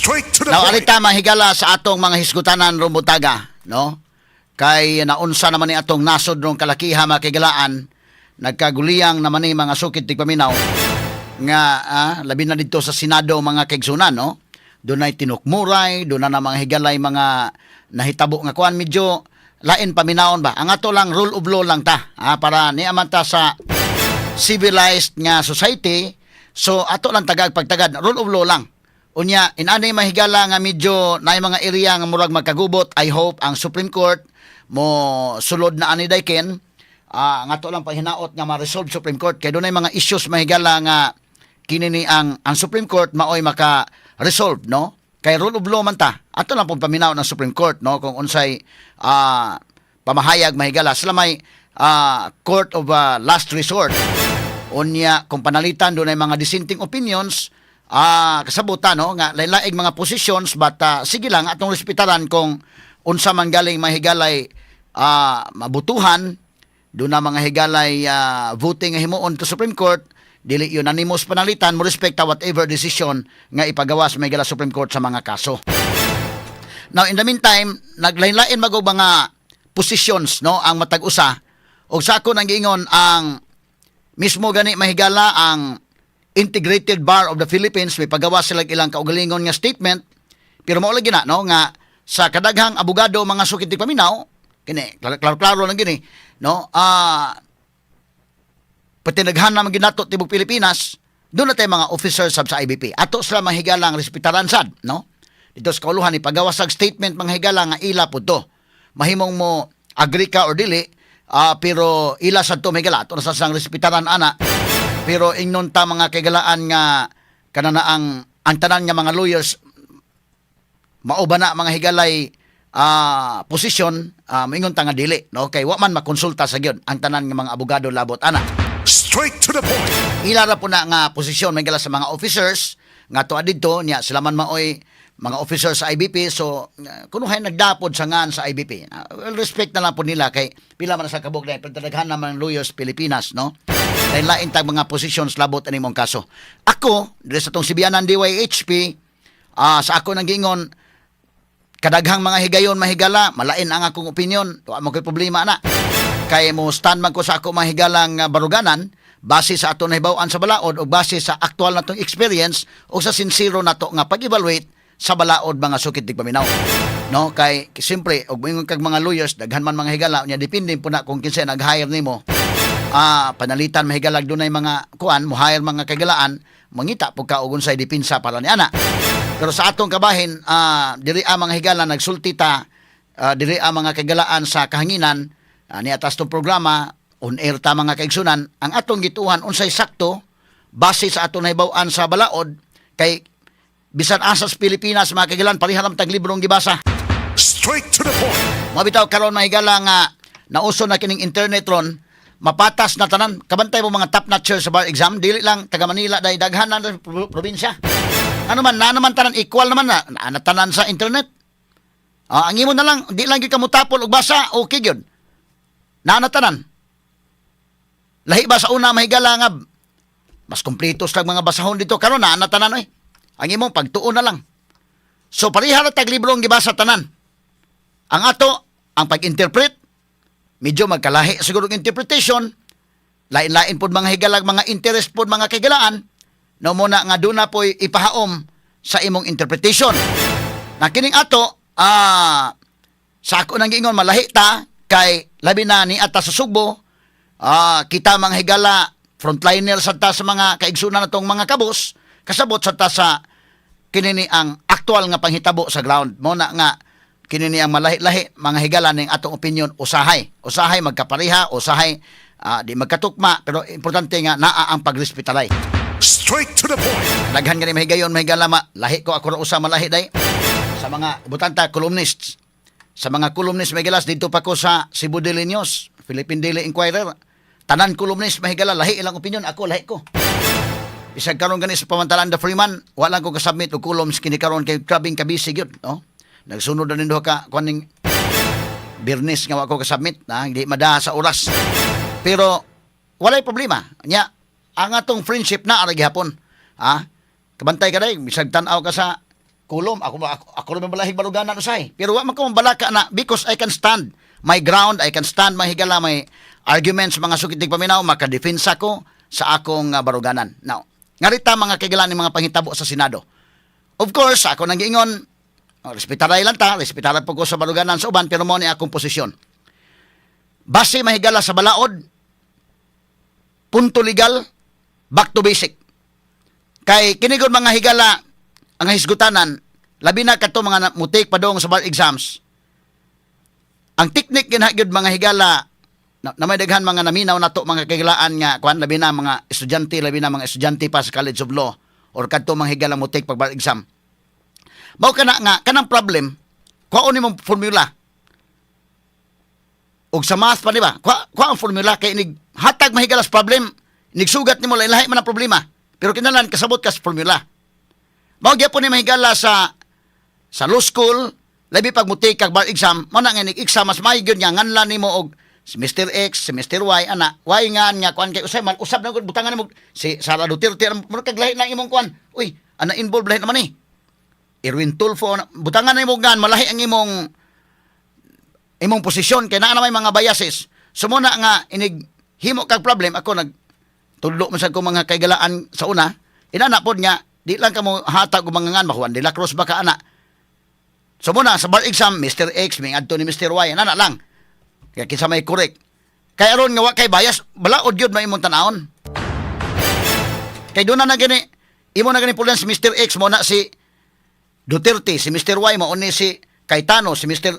Straight to the Now, point. alita mahigala sa atong mga hisgutanan rumbutaga, no? Kay naunsa naman ni atong nasod rong kalakiha makigalaan, nagkaguliyang naman ni mga sukit tigpaminaw nga labi na dito sa Senado mga kaigsunan, no? Doon ay tinukmuray, doon na mga higalay mga nahitabo nga kuan medyo lain paminaon ba. Ang ato lang rule of law lang ta, para niaman ta sa civilized nga society. So ato lang tagag pagtagad rule of law lang. Unya inani mahigala nga medyo naay mga area nga murag magkagubot. I hope ang Supreme Court mo sulod na ani dayken nga to lang pahinaot nga ma-resolve Supreme Court kay dunay mga issues mahigala nga kini ni ang Supreme Court maoy maka-resolve, no? Kay rule of law man ta. Ato lang pong paminaw ng Supreme Court, no, kung unsay pamahayag mahigala sila may court of last resort. Unya kung panalitan dunay mga dissenting opinions, kasabutan, no, nga lain-laing mga positions, but sige lang atong respetaran kung unsa man galing mahigalay mabutuhan do na mga higalay voting nga himuon to Supreme Court, dili unanimous panalitan mo respecta whatever decision nga ipagawas may gala Supreme Court sa mga kaso. Now in the meantime, naglain-lain magog mga positions, no, ang matag-usa og sa ako nang giingon ang mismo gani mahigala ang Integrated Bar of the Philippines may pagawas sila ilang kaugalingon nga statement, pero mao lagi na, no, nga sa kadaghang abogado mga sukit paminaw kini klaro lang gini, no, patinaghan na maginato tibok Pilipinas, doon na tayo mga officers sa IBP. Ato sila mahigalang respetaran sad, no? Dito sa kauluhan ipagawas sa statement mga higala nga ila po to. Mahimong mo agree ka or dili, pero ila sad to mahigala ato na sa sang respetaran ana. Pero ingnon ta mga kagalaan nga kanana ang tanan nga mga lawyers mauba na mga higalay posisyon, maingon ta nga dili, no? Kay wa man makonsulta sa gyud ang tanan nga mga abogado labot ana. Straight to the point. Ila ra po na nga posisyon may gala sa mga officers nga tuwa didto niya sila man maoy mga officers sa IBP, so kunuhay nagdapod sa ngan sa IBP. Well, respect na lang po nila kay pila man sa kabog na pagdadaghan naman lawyers Pilipinas, no? Dahil lain tag mga positions labot ani mong kaso. Ako diri sa tong Sibianan DYHP, sa ako nang giingon kadaghang mga higayon mahigala, malain ang akong opinion, wa mo koy problema na. Kay mo stand man ko sa ako mahigalang baruganan base sa ato nahibaw-an sa balaod o base sa aktual natong experience o sa sincero nato nga pag-evaluate sa balaod mga sukit tigpaminaw, no? Kay siyempre og moingon kag mga lawyers daghan man mga higala nya depende po na kung kinsa nag-hire nimo, panalitan mahigalag dunay mga kuan mo hire mga kagalaan mangita pug ka og unsay depensa para ni ana. Pero sa atong kabahin, diri ang mga higala nagsulti ta, diri ang mga kagalaan sa kahanginan, ni atas tong programa on air ta mga kaigsunan ang atong gituhan unsay sakto base sa atong nahibaw-an sa balaod kay bisan asas Pilipinas mga kagalan pariharam tag librong gibasa. Straight to the point. Mabitaw karon mahigala nga nauso na kining internet ron, mapatas na tanan kabantay mo mga top notcher sa bar exam, dili lang taga Manila dahil daghan na probinsya. Ano man na naman tanan equal naman na tanan sa internet. Ang imo na lang di lang gyud kamo tapol og basa, okay gyud. Nanatanan. Lahi ba sa una mahigala nga mas kompleto sa mga basahon dito karon nanatanan oy. Ang imong pagtuon na lang. So pariha ra tag libro ang gibasa tanan. Ang ato ang pag-interpret medyo magkalahi siguro ang interpretation. Lain-lain pod mga higalag mga interest pod mga kagalaan. No mo na nga duna po'y ipahaom sa imong interpretation. Na kining ato sa ako nang giingon malahi ta kay labi na ni ata sa Sugbo, kita mga higala frontliner sa ta sa mga kaigsunan natong mga kabos, kasabot sa ta sa kinini ang aktual nga panghitabo sa ground. Mo na nga kinini ang malahi-lahi mga higala ning atong opinion usahay magkapariha, usahay di magkatukma, pero importante nga naa ang pagrespetalay. Straight to the point. Daghan nga ni mahigayon mahigala lahi ko ako ra usa malahi day sa mga butanta columnists. Sa mga columnist mahigalas dito pa ko sa Cebu Daily News, Philippine Daily Inquirer. Tanan columnist mahigala lahi ilang opinion, ako lahi ko. Bisag karon gani sa pamantalan the Freeman, wala ko kasubmit og columns kini karon kay grabing kabisi gyud, no? Nagsunod na nindo ka kuning Birnis nga wa ko kasubmit, hindi madaha sa oras. Pero walay problema. Nya ang atong friendship na ara gihapon. Kabantay ka day bisag tan-aw ka sa kulom. Ako rin mabalahig baluganan usay. Pero wa man ko mabalaka na because I can stand my ground, I can stand my higala, my arguments, mga sukitig paminaw, makadefensa ko sa akong baruganan. Now, ngarita mga kaigalan ni mga panghitabo sa Senado. Of course, ako nang giingon, respetaray lang ta, respetaray po ko sa baruganan sa uban, pero mo ni akong posisyon. Base mahigala sa balaod, punto legal, back to basic. Kay kinigod mga higala, ang hisgutanan, labi na kato mga mutik padong sa bar exams. Ang teknik ginagyod mga higala na may daghan mga naminaw nato mga kagilaan nga kuan labi na mga estudyante pa sa College of Law or kadto mga higala mutik pag bar exam. Mao kana nga kanang problem, kuhaon nimo formula. Og sa math pa di ba? Kuha ang formula kay inig hatag mahigalas problem, inig sugat nimo lahi man ang problema. Pero kinahanglan kasabot ka sa formula. Mao gyapon ni mahigala sa law school, labi pag mutik kag bar exam, mo na nga exam mas may gyud nga nganlan nimo og semester X, semester Y, ana, Y nga kuan kay usay man usab na gud butangan nimo si Sara Duterte mo kag lahi na imong kuan. Uy, ana involved lahi naman ni. Erwin Tulfo, butangan nimo gan malahi ang imong posisyon kay naa na may mga biases. Sumuna nga inig himo kag problem ako tudlo man sad ko mga kaigalaan sa una. Inana pod nga di lang kamo hatag og mga ngan makuan de la Cruz baka ana. Sumuna sa bar exam Mr. X ming adto ni Mr. Y ana lang. Kaya kinsa may correct. Kay aron nga wa kay bias, balaod gyud may imong tan-awon. Kay doon na gani imo na gani pulan si Mr. X mo na si Duterte, si Mr. Y mo ni si Cayetano, si Mr.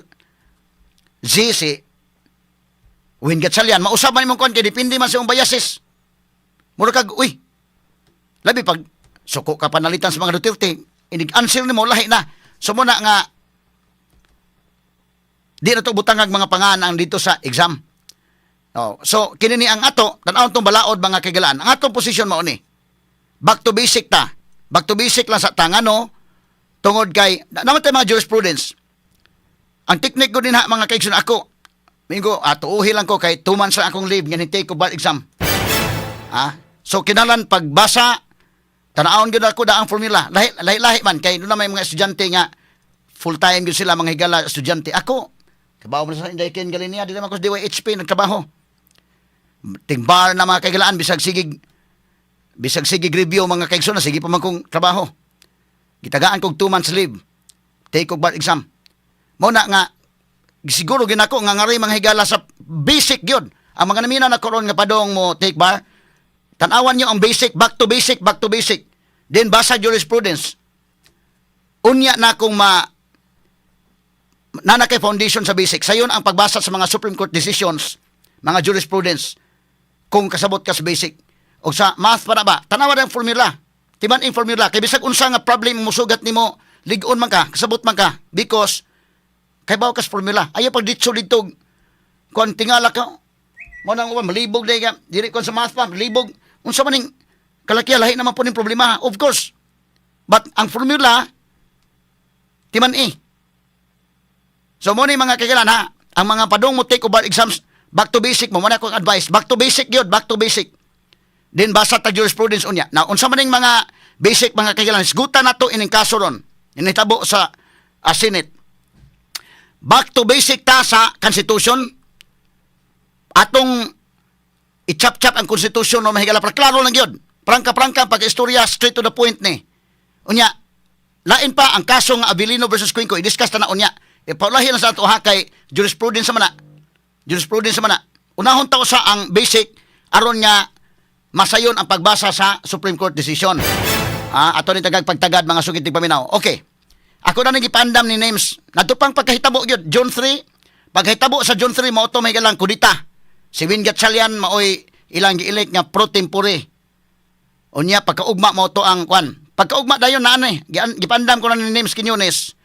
Z, si Win Gatchalian, mausap man imong kon kay depende man sa imong biases. Mura kag uy. Labi pag suko ka panalitan sa mga Duterte, inig answer nimo lahi na. So mo na nga di na to butangag mga panganang dito sa exam. Oh, so kinini ang ato tan-awon tong balaod mga kagalaan. Ang atong posisyon mao ni. Back to basic ta. Back to basic lang sa tangano tungod kay naman tay mga jurisprudence. Ang teknik ko din ha mga kaigsoon ako. Mingo tuuhi lang ko kay 2 months lang akong leave nga take ko bar exam. So kinalan pagbasa tan-awon gyud ako daang formula. Lahi man kay doon na may mga estudyante nga full time gyud sila mga higala estudyante. Ako kabaho mo sa Inday Ken Galinia, di naman ko sa DYHP nagtrabaho. Tingbar na mga kaigalaan, bisag sigig review mga kaigsoon na, sige pa man kong trabaho. Gitagaan kong 2 months leave. Take kong bar exam. Muna nga, siguro ginako nga ngari mga higala sa basic yun. Ang mga namina na koron nga padong mo take bar, tanawan nyo ang basic, back to basic. Then basa jurisprudence. Unya na kung nanakay foundation sa basic. Sayon ang pagbasa sa mga Supreme Court decisions, mga jurisprudence, kung kasabot ka sa basic. O sa math pa na ba, tanawa ang formula. Timan ang formula. Kaya bisag unsa nga problem musugat nimo, ligon man ka, kasabot man ka, because kay bawa ka sa formula. Ayaw pag dito, kung tingala ka, mo nang malibog na ka, diri ko sa math pa, malibog. Unsa maning kalakiya, lahi naman po ng problema. Of course. But ang formula, timan So mo ni mga kailan ha, ang mga padong mo take over exams, back to basic mo na akong advice, back to basic yun, back to basic. Then basa ta jurisprudence unya. Now unsa man ning mga basic mga kailan, isgutan nato ining kaso ron. Initabo sa Senate. Back to basic ta sa Constitution. Atong i-chap-chap ang Constitution no mahigala para klaro lang yun. Prangka-prangka pag-istorya straight to the point ni. Unya, lain pa ang kaso nga Abilino versus Cuenco, i-discuss ta na unya. Paulahin na sa ato kay jurisprudence man na. Unahon tao sa ang basic aron nga masayon ang pagbasa sa Supreme Court decision. Ato ni tagag pagtagad mga sukitig paminaw. Okay. Ako na nagipandam ni names. Natupang pagkahitabo gyud June 3. Paghitabo sa June 3 mao to may galang kudita. Si Win Gatchalian maoy ilang gi-elect nga pro tempore. Unya pagkaugma mao to ang kwan. Pagkaugma dayon na gipandam ko na ni names Quiñones.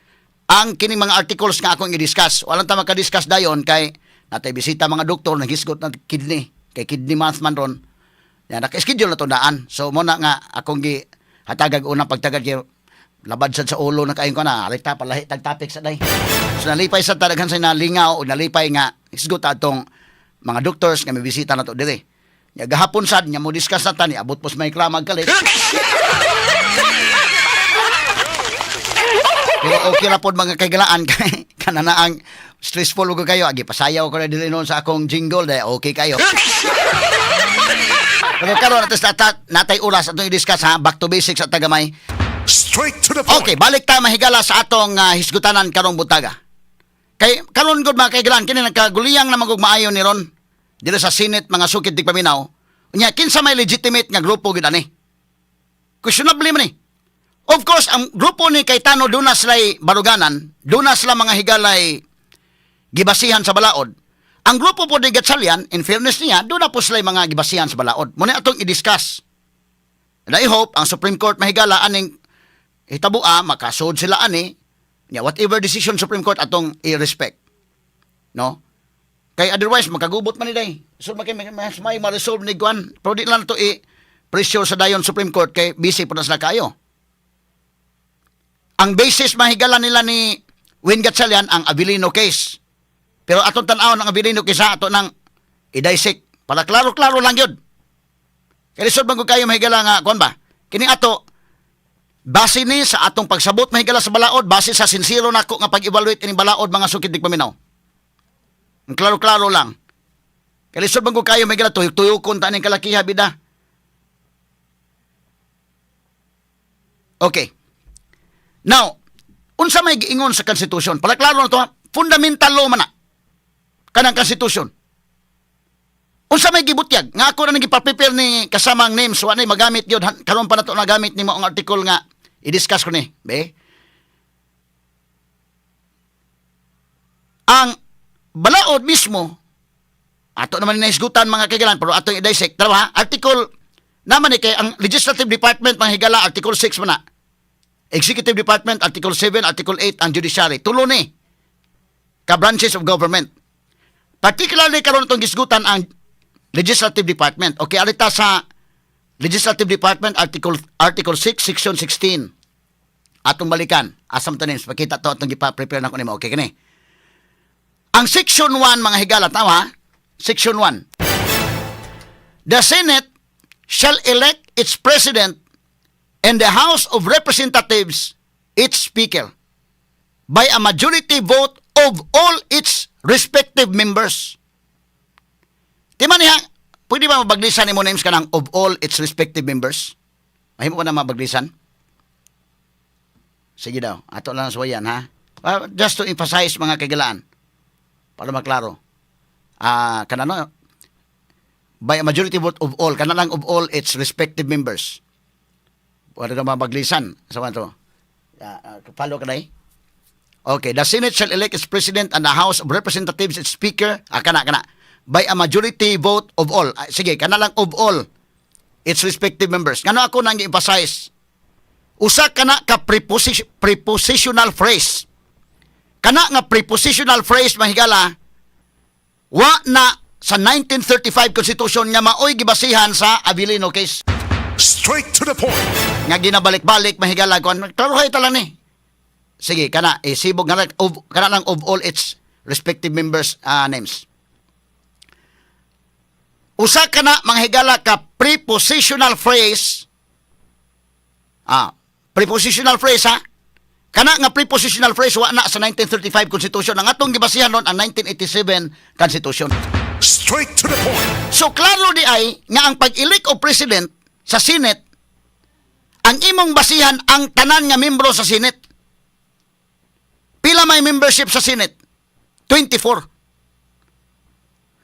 Ang kining mga articles nga akong i-discuss. Walang ta maka-discuss dayon kay natay bisita mga doktor naghisgot ng kidney. Kay kidney month man ron. Yan, naka-schedule na to daan. So, muna nga akong hatagag unang pagtagad kay labad sad sa ulo na kain ko na. Alita palahi tag-topic sa day. So, nalipay sa talagang sa nalingaw o nalipay nga hisgot atong mga doctors nga may bisita na to dire. Nya gahapon sad nya mo discuss na tani abot pos may klamag kalit. Pero okay ra pod mga kaigalaan kay kanana ang stressful ko kayo. Agi pasayaw ko na dili noon sa akong jingle dahil okay kayo. Pero karon atas natay oras atong i-discuss ha, back to basics at tagamay. Straight to the point. Okay, balik ta mahigala sa atong hisgutanan karong butaga. Kay karon gud mga kaigalaan kini nagkaguliyang na magug maayo ni ron dito sa Senate mga sukid tigpaminaw. Unya kinsa may legitimate nga grupo gid ani? Questionable man ni. Of course, ang grupo ni Cayetano doon na sila'y baruganan, doon na sila mga higalay gibasihan sa balaod. Ang grupo po ni Gatchalian, in fairness niya, doon na po sila'y mga gibasihan sa balaod. Muna itong i-discuss. And I hope, ang Supreme Court mahigala aning hitabua, makasod sila ani, whatever decision Supreme Court atong i-respect. No? Kay otherwise, makagubot man ni so, may ma-resolve ni Guan. Pero di lang ito i-pressure sa dayon Supreme Court kay busy po na sila kayo. Ang basis mahigala nila ni Win Gatchalian ang Abilino case. Pero atong tan-awon ang Abilino case ato nang i-dissect para klaro-klaro lang yun. Kaya lisod man ko kayo mahigala nga kon ba? Kini ato base ni sa atong pagsabot mahigala sa balaod, base sa sincero nako nga pag-evaluate ining balaod mga sukid tigpaminaw. Ang klaro-klaro lang. Kaya lisod man ko kayo mahigala tuyok-tuyokon ta ning kalakiha bida. Okay. Now, unsa may giingon sa konstitusyon? Palaklaro na to, fundamental law man na. Kanang konstitusyon. Unsa may gibutyag? Nga ako na nagipapipir ni kasamang names, wa na magamit yun. Karon pa na to nagamit ni mo ang article nga i-discuss ko ni. Be? Ang balaod mismo, ato naman naisgutan mga kaigalan, pero ato i-dissect. Tara ha? Article, naman kay ang Legislative Department, mga higala, Article 6 man na. Executive Department, Article 7, Article 8, ang Judiciary. Tulo ni ka-branches of government. Particularly karon itong gisgutan ang Legislative Department. Okay, alita sa Legislative Department, Article 6, Section 16. Atong balikan. Asam tanim. Pakita to atong gipa-prepare na ko nimo. Okay, kini. Ang Section 1, mga higala, tama? Section 1. The Senate shall elect its President and the House of Representatives its Speaker by a majority vote of all its respective members. Di man niya, pwede ba mabaglisan ni mo names ka ng of all its respective members? Mahimo ka na mabaglisan? Sige daw, ato lang sa wayan, ha? Just to emphasize mga kagalaan, para maklaro. Kanano, by a majority vote of all, kanalang of all its respective members. Wala na mabaglisan. Sa mga to. Follow ka na eh? Okay. The Senate shall elect its President and the House of Representatives its Speaker. Kana. By a majority vote of all. Sige, kana lang of all its respective members. Kano ako nang i-emphasize? Usa kana ka prepositional phrase. Kana nga prepositional phrase, mahigala, wa na sa 1935 Constitution nga maoy gibasihan sa Abilino case. Straight to the point. Nga ginabalik-balik mahigala kon klarohay ta lang ni. Sige kana sibog nga kana lang of all its respective members names. Usa kana mga higala ka prepositional phrase. Prepositional phrase ha. Kana nga prepositional phrase wa na sa 1935 Constitution ang atong gibasihan ron ang 1987 Constitution. Straight to the point. So klaro di ay nga ang pag-elect o president sa Senate, ang imong basihan ang tanan nga membro sa Senate. Pila may membership sa Senate? 24.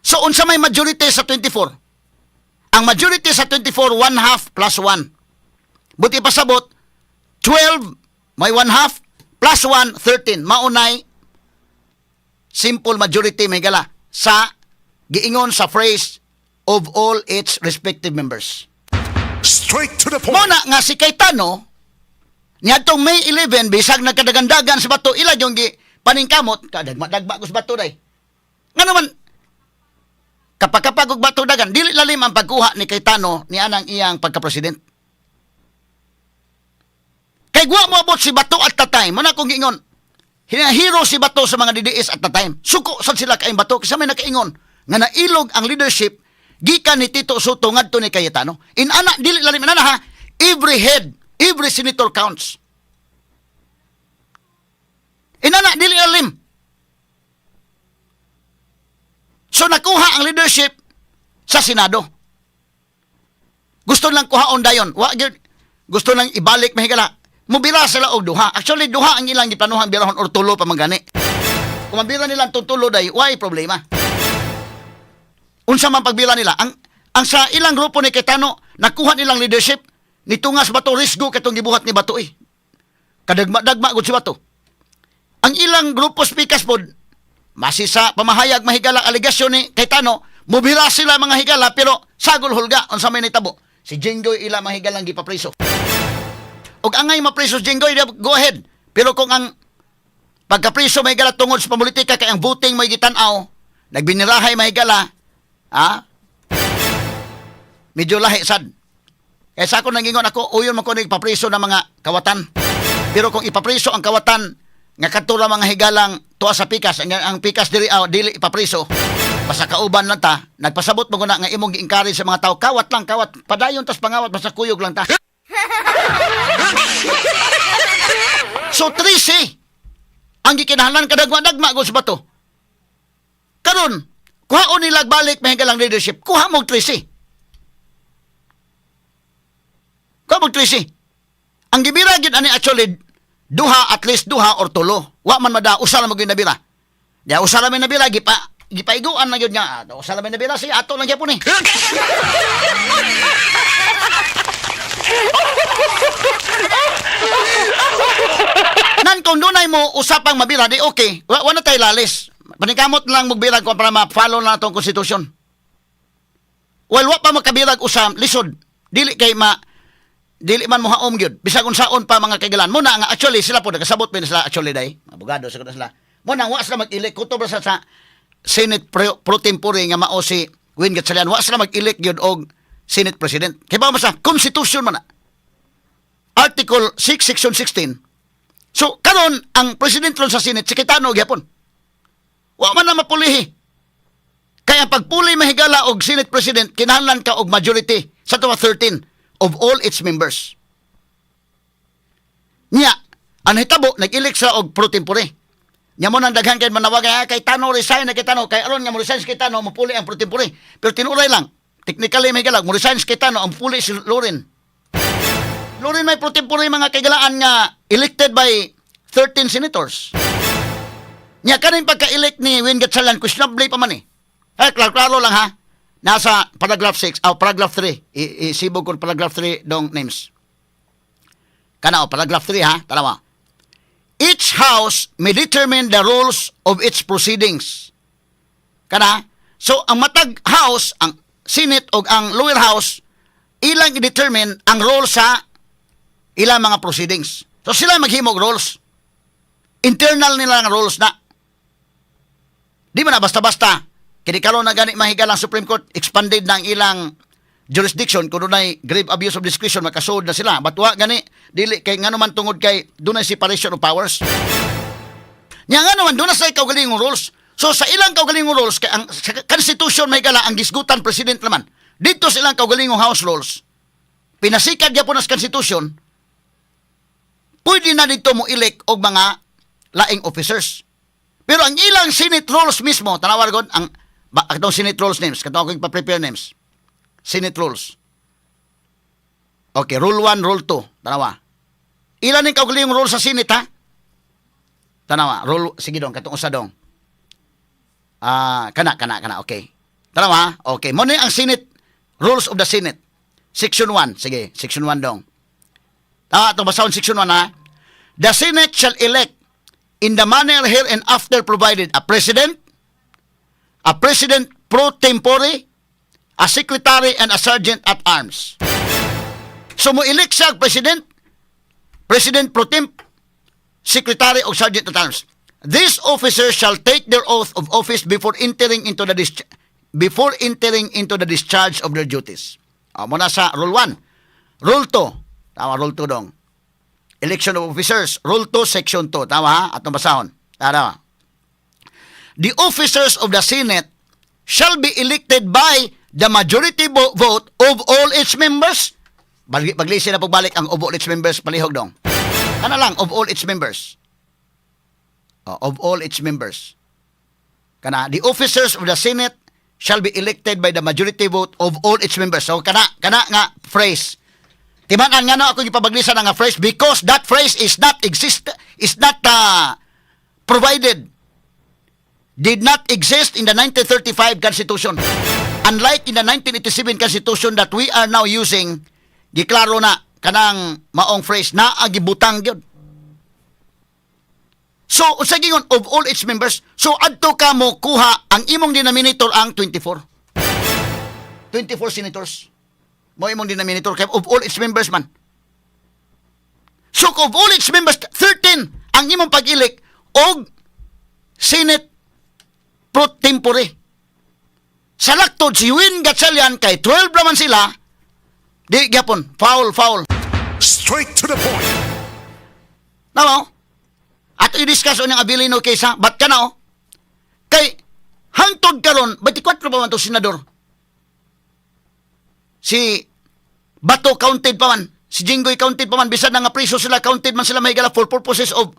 So, unsa may majority sa 24? Ang majority sa 24, 1/2 plus 1. Buti pasabot, 12, may 1/2, plus 1, 13. Maunay, simple majority may gala sa giingon sa phrase of all its respective members. Straight to the point. Muna nga si Cayetano, niadtong May 11, bisag nagkadagandagan sa bato, ila yung paningkamot, kadagma-dagma ko sa bato day. Nga naman, kapag og bato dagan, dili lalim ang pagkuha ni Cayetano ni anang iyang pagka-president. Kay guwa mo abot si bato at the time, muna kong ingon, hinahiro si bato sa mga DDS at the time. Suko sad sila kaayong bato, kasi may nakaingon, nga nailog ang leadership gikan ni Tito Soto ngadto ni Cayetano. In ana dili lalim na ha, every head, every senator counts. So nakuha ang leadership sa Senado. Gusto lang kuhaon dayon. Gusto lang ibalik mahigala. Mubira sila og duha. Actually, duha ang ilang giplanuhan birahon or tulo pa magani. Kung mabira nila itong tulo day, why problema? Unsa man pagbira nila. Ang sa ilang grupo ni Cayetano, nakuha nilang leadership, nitungas Bato, risgo katong gibuhat ni Bato eh. Kadagma-dagma gud si Bato. Ang ilang grupo speakers pod, masisa pamahayag mahigala aligasyon ni Cayetano, mubira sila mga higala pero sagol hulga unsa may nitabo. Si Jinggoy ila mahigalang gipapriso. Og angay mapriso si Jinggoy, go ahead. Pero kung ang pagkapriso mahigala tungod sa pamolitika kay ang voting may gitan-aw, nagbinirahay mahigala, medyo lahi sad. Kaya sa ako nangingon ako, uyon man ko nagpapriso ng mga kawatan. Pero kung ipapriso ang kawatan, nga katula mga higalang tuwa sa pikas, ang pikas dili ipapriso, basta kauban lang ta, nagpasabot mo na nga imong gi-encourage sa mga tao, kawat lang, kawat, padayon tas pangawat, basta kuyog lang ta. So 13, ang gikinahanglan kadagma-dagma gud sa Bato. Karon, kuhaon nila balik mahigalang leadership, kuha mo 13. Kuha mo 13. Ang gibira gid ani actually duha, at least duha or tulo. Wa man mada usa lang maging nabira. Ya usa lang may nabira gipaiguan na gyud nga. Usa lang may nabira si ato lang gyapon eh. Nan kung dunay mo usapang mabira di okay. Wa na tay lalis. Panikamot lang magbirag ko para ma-follow na atong konstitusyon. Well, wa pa makabirag usam lisod. Dili man mo haom gyud. Bisag unsaon pa mga kagalan. Muna nga actually sila po nagkasabot pa sila actually day. Abogado sa sila. Muna wa sila mag-elect kutob sa Senate pro tempore nga mao si Win Gatchalian. Wa sila mag-elect gyud og Senate President. Kaya ba sa Constitution man na. Article 6, Section 16. So, karon ang President ron sa Senate, si Cayetano gyapon. Wa man na mapulihi. Kaya pagpuli mahigala og Senate President, kinahanglan ka og majority sa tuwa 13 of all its members. Nya, ang hitabo, nag-elect sa og pro tempore. Nya mo nang daghan kay manawag kay Tano resign na Cayetano, kay aron nga mo resign si Cayetano, mapuli ang pro tempore. Pero tinuray lang, technically mahigala, mo resign si Cayetano, ang puli si Loren. Loren may pro tempore mga kagalaan nga elected by 13 senators. Nya kanin pagka-elect ni Win Gatchalian, questionable pa man eh. Klaro lang ha. Nasa paragraph 6, paragraph 3. Isibog ko paragraph 3 dong names. Kana paragraph 3 ha, tanawa. Each house may determine the rules of its proceedings. Kana, so ang matag house, ang Senate o ang lower house, ilang i-determine ang rules sa ilang mga proceedings. So sila maghimog rules. Internal nila ang rules na. Di ba na basta-basta, kinikaroon na gani mahigalang Supreme Court, expanded na ang ilang jurisdiction, kung dunay grave abuse of discretion, makasud na sila. Batwa gani, dili kay nga naman tungod kay dunay separation of powers. Nya nga naman, doon na sa kaugalingong rules. So sa ilang kaugalingong rules, kay ang Constitution mahigala ang gisgutan President naman. Dito sa ilang kaugalingong House rules, pinasikat niya po na sa Constitution, pwede na dito mo elect og mga laing officers. Pero ang ilang Senate rules mismo, tanawar ko, atong Senate rules names, katong ako pa-prepare names. Senate rules. Okay, Rule 1, Rule 2, tanawa. Ilan yung kaugalingong rules sa Senate, ha? Tanawa, sige dong, katong usa dong. Kana, okay. Tanawa, okay. Muna ang Senate, Rules of the Senate. Section 1, sige, Section 1 dong. Itong basahon Section 1, ha? The Senate shall elect in the manner here and after provided a president pro tempore, a secretary, and a sergeant at arms. So mo elect siya president pro temp, secretary o sergeant at arms. These officers shall take their oath of office before entering into the discharge of their duties. Muna sa Rule 1. Rule 2. Tama, Rule 2 dong. Election of officers. Rule 2, Section 2. Tama ha? Atong basahon. Tama. The officers of the Senate shall be elected by the majority vote of all its members. Paglisi na pagbalik ang of all its members, palihog dong. Ano lang, of all its members. Of all its members. Kana, the officers of the Senate shall be elected by the majority vote of all its members. So kana nga phrase. Timan-an nga no ako gipabaglisan nga phrase because that phrase is not provided, did not exist in the 1935 Constitution. Unlike in the 1987 Constitution that we are now using, giklaro na kanang maong phrase na agibutang gyud. So, unsa gingon of all its members, so adto ka mo kuha ang imong denominator ang 24. 24 senators. Mo imong denominator kay of all its members man. So, of all its members, 13 ang imong pag-elect og Senate pro tempore. Sa laktod si Win Gatchalian kay 12 naman sila, di gyapon, foul. Straight to the point. Namo? Ato i-discuss o niyang Abilino kaysa, ba't ka na o? Kay, hangtod karon 24 pa man to senador. Si Bato counted pa man, si Jinggoy counted pa man, bisan na nga preso sila, counted man sila mahigala for purposes of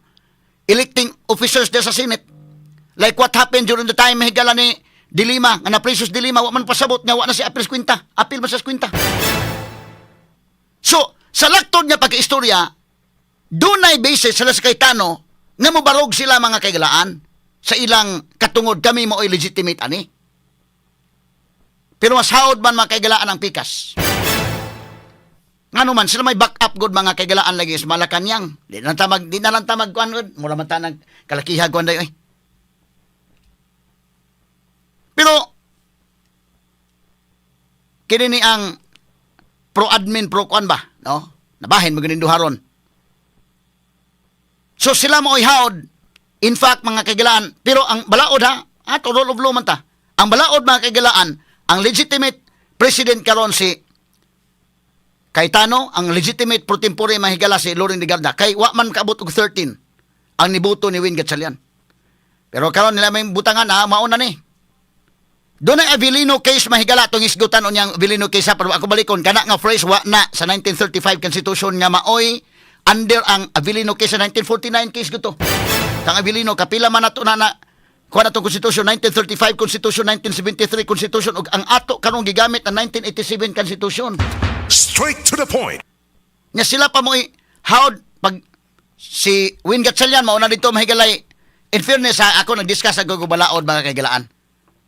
electing officers there sa Senate. Like what happened during the time mahigala ni Dilima, nga na presos Dilima, wa man pasabot nga, wa na si apil man sa kwinta. So, sa laktod nga pagka-istorya, dunay basis sila sa Cayetano nga mobarog sila mga kaigalaan sa ilang katungod kami mo ay legitimate ani. Pero mas haod man mga kaigalaan ang pikas. Ngano man sila may backup good mga kaigalaan lagi sa Malacanang. Di na lang tamag kuan gud, mura man ta nag kalakihag kuan day oy. Pero kini ni ang pro-admin pro-kuan ba, no? Nabahin mo ganin duharon. So sila mo haod. In fact, mga kaigalaan, pero ang balaod ha, ato rule of law man ta. Ang balaod mga kaigalaan, ang legitimate president karon si Cayetano, ang legitimate pro tempore mahigala si Loren Legarda. Kay wa man kaabot og 13 ang nibuto ni Win Gatchalian. Pero karon nila may butangan ha, mauna ni. Doon ay Abilino case mahigala itong isgutan o niyang Abilino case pero ako balikon, kana nga phrase wa na sa 1935 Constitution nga maoy under ang Abilino case sa 1949 case guto. Kang Abilino, kapila man nato na kuha na itong Constitution, 1935 Constitution, 1973 Constitution ug ang ato karong gigamit ang 1987 Constitution. Straight to the point. Nga sila pa mo'y howd pag si Win Gatchalian mauna dito mahigalay. In fairness ha, ako nag-discuss ako balaod mga kaigalaan.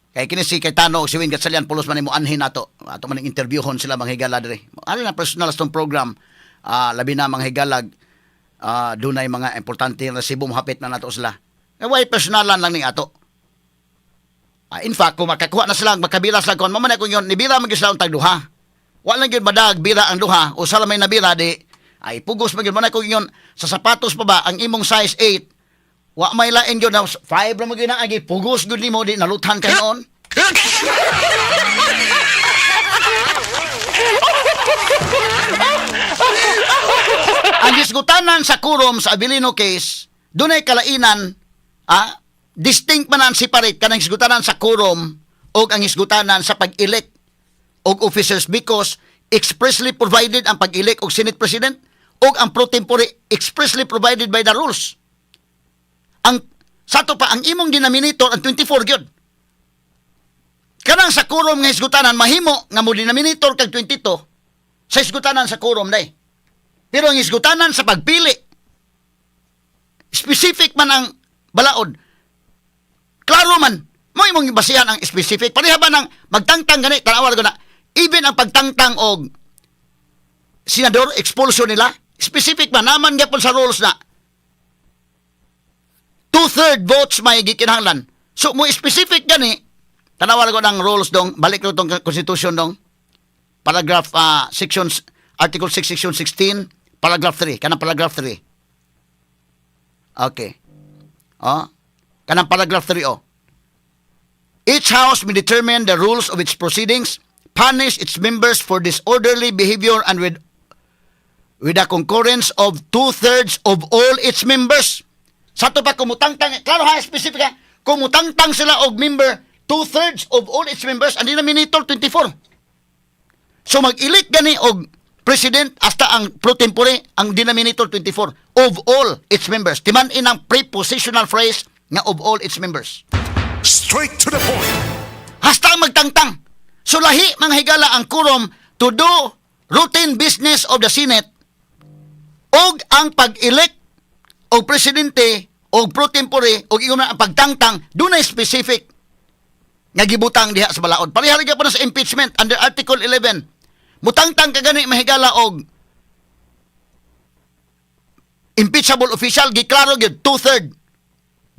Kaya kini si Cayetano o si Win Gatchalian pulos man mo anhin nato. Ato man interviewhon sila mga higala diri. Ano na personal stong program, labi na mga higalag, dunay mga importante na resibo hapit na nato sila. Why personalan lang ni ato. In fact, kung makakuha na sila, makabila sila kung mamana kung yun, nibira man sila ang tagduha. Wala gyud madag bira ang duha o sala may nabira di ay pugos man gyud man kung yun sa sapatos pa ba ang imong size 8 wa may lain gyud na 5 ra mo gyud na agi pugos gyud nimo di naluthan kay noon. Ang hisgutanan sa quorum sa Abilino case dunay kalainan, distinct man ang separate kanang hisgutanan sa quorum o ang hisgutanan sa pag-elect og officers because expressly provided ang pag-elect og Senate President og ang pro tempore expressly provided by the rules. Ang sato pa ang imong denominator ang 24 gyud. Kanang sa quorum nga hisgutanan mahimo nga mo denominator kag 22 sa hisgutanan sa quorum day. Pero ang hisgutanan sa pagpili specific man ang balaod. Klaro man mo imong basihan ang specific. Pareha ba nang magtangtang gani tanawar ko na even ang pagtangtang og senador expulsion nila specific man naman gyapon sa rules na 2/3 votes may gikinahanglan. So mo specific gani tanawar ko ng rules dong balik ko tong constitution dong paragraph sections article 6 section 16 paragraph 3 kanang paragraph 3. Okay. Kanang paragraph 3 Each house may determine the rules of its proceedings, punish its members for disorderly behavior and with the concurrence of 2/3 of all its members. Sa to pa kumutangtang, klaro ha, specific ha, kumutangtang sila og member, 2/3 of all its members, ang denominator 24. So mag-elect gani og president hasta ang pro tempore ang denominator 24 of all its members. Timan inang prepositional phrase nga of all its members. Straight to the point. Hasta magtangtang. So lahi mga higala ang quorum to do routine business of the Senate og ang pag-elect og presidente og pro tempore og ingon na ang pagtangtang dunay specific nga gibutang diha sa balaod. Parehari ka pa na sa impeachment under Article 11. Mutangtang ka gani mahigala og impeachable official, giklaro gyud 2/3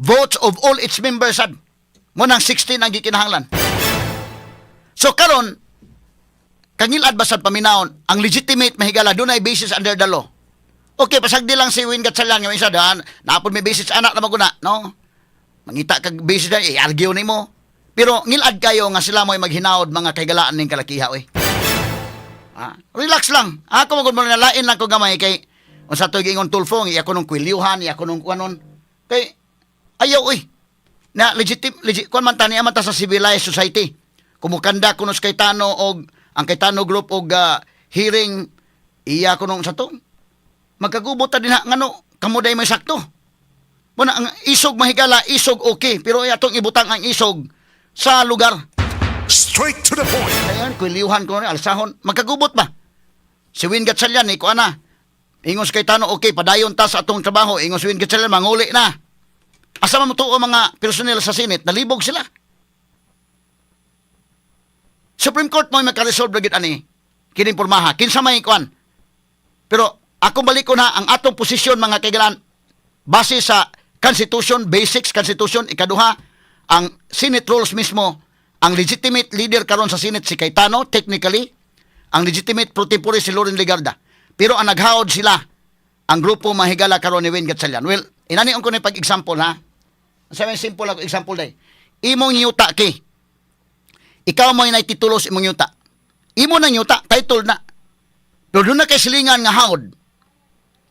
votes of all its members sad. Mo nang 16 ang gikinahanglan. So karon kangilad basad paminawon ang legitimate mahigala dunay basis under the law. Okay, pasagdi lang si Win Gatchalian nga isa daan, naapod may basis anak na maguna, no? Mangita kag basis na i-argue nimo. Pero ngilad kayo nga sila mo'y maghinaod mga kaygalaan ning kalakiha oy. Relax lang. Ako magud mo na lain lang ko gamay kay unsa to gingon tulfong iya ko nung kwilyuhan, iya ko nung kuanon. Kay ayaw oy. Na legit kuan man tani man ta sa civilized society. Kumukanda kuno sa Cayetano og ang Cayetano group og hearing iya ko nung sa to. Magkagubot ta din ngano kamo day may sakto. Muna ang isog mahigala, isog okay, pero atong ibutang ang isog sa lugar. Straight to the point. Ayan, kuliuhan ko na, alsahon. Magkagubot ba? Si Win Gatchalian, ko ana. Ingon sa Cayetano, okay, padayon ta sa atong trabaho. Ingon si Win Gatchalian, manguli na. Asa man mo tuo mga personel sa Senate, nalibog sila. Supreme Court mo makaresolve lagit ani. Kining pormaha. Kinsa may kuan. Pero ako balik ko na ang atong posisyon mga kaigalan base sa Constitution, Basics Constitution, ikaduha, ang Senate rules mismo, ang legitimate leader karon sa Senate si Cayetano, technically, ang legitimate pro tempore si Loren Legarda. Pero ang naghaod sila, ang grupo mahigala karon ni Win Gatchalian. Well, inanion ko na pag-example ha. Sabi simple ako example day. Imong yuta ki. Ikaw mo inay titulo sa imong yuta. Imo nang yuta, title na. Pero doon na kay silingan nga haod.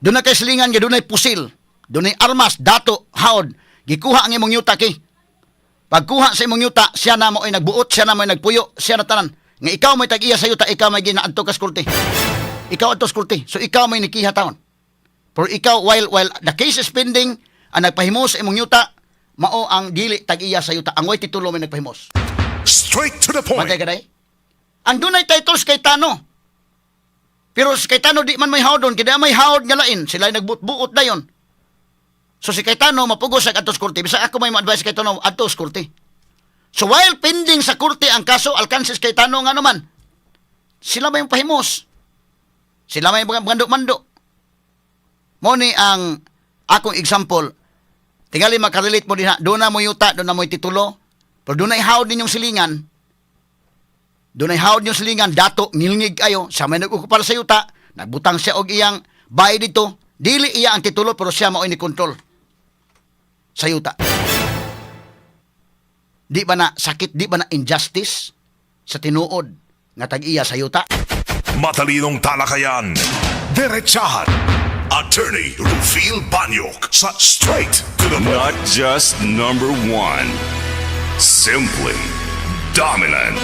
Doon na kay silingan nga doon ay pusil. Doon ay armas, dato, haod. Gikuha ang imong yuta ki. Pagkuha sa imong yuta, siya na mo ay nagbuot, siya na mo ay nagpuyo, siya na tanan. Nga ikaw may tag-iya sa yuta, ikaw may ginaadto ka sa korte. Ikaw adto sa korte. So ikaw may nikiha taon. Pero ikaw, while the case is pending, ang nagpahimos sa imong yuta, mao ang dili tag-iya sa yuta. Ang way titulo may nagpahimos. Straight to the point. Matay ka day? Ang dunay titles kay Tano. Pero si Cayetano di man may haod doon, kaya may haod nga lain. Sila nagbuot dayon. So si Cayetano mapugos sa atos korte. Bisa ako may ma-advise kay Cayetano atos korte. So while pending sa korte ang kaso, alkansis Cayetano nga naman, sila may pahimos. Sila may mando-mando. Mo ni ang akong example, tingali makarelate mo din ha, doon na mo yuta, doon na mo titulo, pero doon na ihawd ninyong silingan, doon ay hawd niyo silingan, dato, ngilngig kayo, sa may nag-ukupal sa yuta, nagbutang siya og iyang bay dito, dili iya ang titulo, pero siya mao'y ni kontrol sa yuta. Di ba na sakit, di ba na injustice sa tinuod nga tag-iya sa yuta? Matalinong talakayan. Diretsahan. Attorney Rufil Banyok sa Straight to the Point. Not just number one, simply dominant.